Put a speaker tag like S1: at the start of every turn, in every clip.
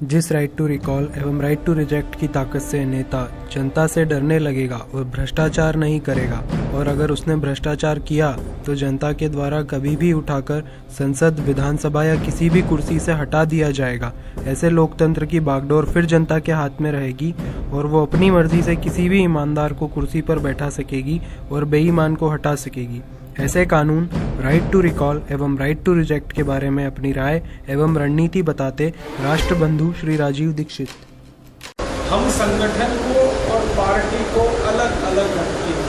S1: जिस right to recall एवं right to reject की ताकत से नेता जनता से डरने लगेगा और भ्रष्टाचार नहीं करेगा, और अगर उसने भ्रष्टाचार किया तो जनता के द्वारा कभी भी उठाकर संसद, विधानसभा या किसी भी कुर्सी से हटा दिया जाएगा, ऐसे लोकतंत्र की बागडोर फिर जनता के हाथ में रहेगी और वो अपनी मर्जी से किसी भी ईमानदार को कुर्सी पर बैठा सकेगी और बेईमान को हटा सकेगी। ऐसे कानून राइट टू रिकॉल एवं राइट टू रिजेक्ट के बारे में अपनी राय एवं रणनीति बताते राष्ट्रबंधु श्री राजीव दीक्षित।
S2: हम संगठन को और पार्टी को अलग अलग रखते हैं।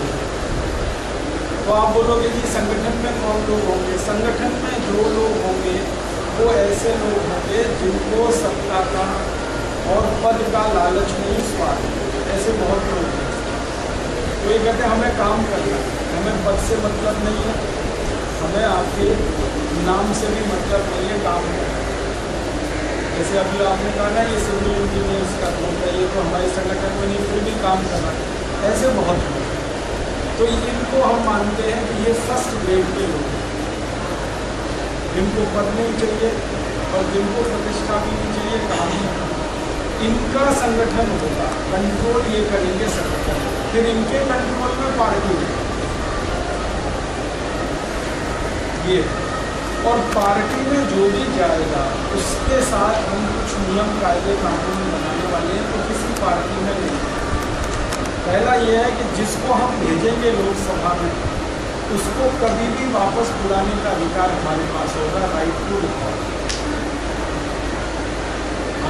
S2: तो आप बोलोगे जी संगठन में कौन लोग होंगे? संगठन में जो लोग होंगे वो ऐसे लोग होंगे जिनको सत्ता का और पद का लालच नहीं, स्वार्थ। ऐसे बहुत लोग हैं। तो ये कहते हैं हमें काम करना है, हमें पद से मतलब नहीं है, हमें आपके नाम से भी मतलब नहीं है, काम करना है। जैसे अभी आपने कहा ना ये सिविल इंजीनियर्स का ग्रुप है, ये तो हमारे संगठन में नहीं, फिर भी काम करना है। ऐसे बहुत लोग हैं। तो इनको हम मानते हैं कि ये फर्स्ट ग्रेड के लोग हैं, जिनको पद नहीं चाहिए और जिनको प्रतिष्ठा भी नहीं चाहिए, काम नहीं। इनका संगठन होगा, कंट्रोल ये करेंगे संगठन, फिर इनके कंट्रोल में पार्टी है ये, और पार्टी में जो भी जाएगा उसके साथ हम कुछ नियम कायदे कानून बनाने वाले हैं। तो किसी पार्टी में नहीं। पहला ये है कि जिसको हम भेजेंगे लोकसभा में उसको कभी भी वापस बुलाने का अधिकार हमारे पास होगा, राइट टू रिकॉल।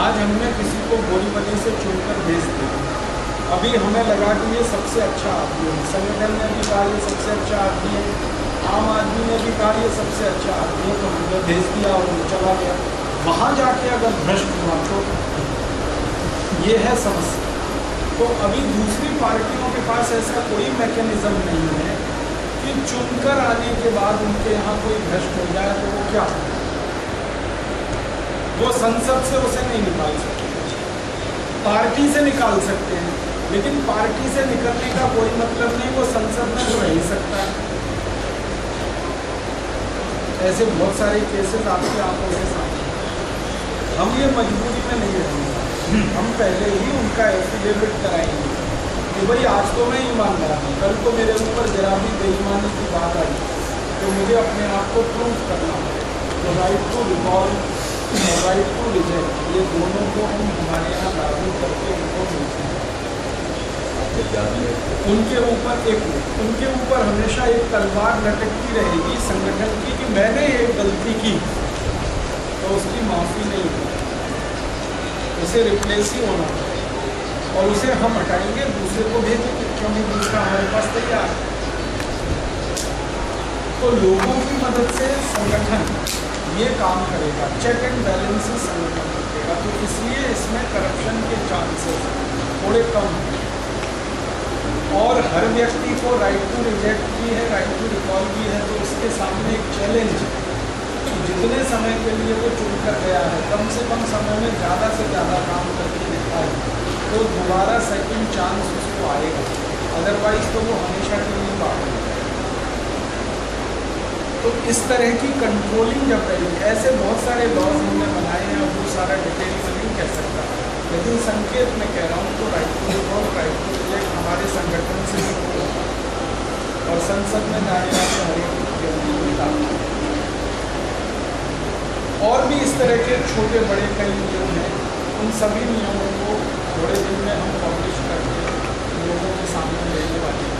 S2: आज हमने किसी को बोरीवली से चुनकर भेज दिया, अभी हमें लगा कि ये सबसे अच्छा आदमी है, संगठन ने भी कहा ये सबसे अच्छा आदमी है, आम आदमी ने भी कहा ये सबसे अच्छा आदमी है, तो हमने भेज दिया और वो चला गया। वहाँ जाके अगर भ्रष्ट हुआ तो ये है समस्या। तो अभी दूसरी पार्टियों के पास ऐसा कोई मैकेनिज्म नहीं है कि चुनकर आने के बाद उनके यहाँ कोई भ्रष्ट हो जाए तो वो क्या हो? वो संसद से उसे नहीं निकाल सकते, पार्टी से निकाल सकते हैं, लेकिन पार्टी से निकलने का कोई मतलब नहीं, वो संसद में तो रह ही सकता है। ऐसे बहुत सारे केसेस आपके आंखों के सामने। हम ये मजबूरी में नहीं रहेंगे, हम पहले ही उनका एफिडेविट कराएंगे कि भाई आज तो मैं ईमानदार हूँ, कल को मेरे ऊपर जरा भी बेईमानी की बात आई तो मुझे अपने आप को प्रूव करना है। तो राइट टू रिकॉल और राइट टू रिजेक्ट, ये दोनों को हम हमारे यहाँ लागू करके उनको मिलते हैं। उनके ऊपर हमेशा एक तलवार लटकती रहेगी संगठन की कि मैंने एक गलती की तो उसकी माफ़ी नहीं होगी, उसे रिप्लेस ही होना चाहिए और उसे हम हटाएंगे, दूसरे को भेजेंगे, क्योंकि दूसरा हमारे पास तैयार है। तो लोगों की मदद से संगठन ये काम करेगा, चेक एंड बैलेंसेस संगठन करेगा, तो इसलिए इसमें करप्शन के चांसेस थोड़े कम हैं। और हर व्यक्ति को राइट टू रिजेक्ट भी है, राइट टू रिकॉल भी है, तो इसके सामने एक चैलेंज है कि जितने समय के लिए वो चुन कर गया है, कम से कम समय में ज़्यादा से ज़्यादा काम करके दिखाए तो दोबारा सेकंड चांस उसको आएगा, अदरवाइज तो वो हमेशा के लिए बाहर। तो इस तरह की कंट्रोलिंग जब रहेगी, ऐसे बहुत सारे लॉज हमने बनाए हैं और वो सारा डिटेल में नहीं कह सकता, लेकिन संकेत में कह रहा हूँ। तो right to recall, right to reject हमारे संगठन से शुरू होगा और संसद में जाने वाले हर एक व्यक्ति को लागू। और भी इस तरह के छोटे बड़े कई नियम हैं, उन सभी नियमों को थोड़े दिन में हम पब्लिश करके लोगों के सामने लेने वाले हैं।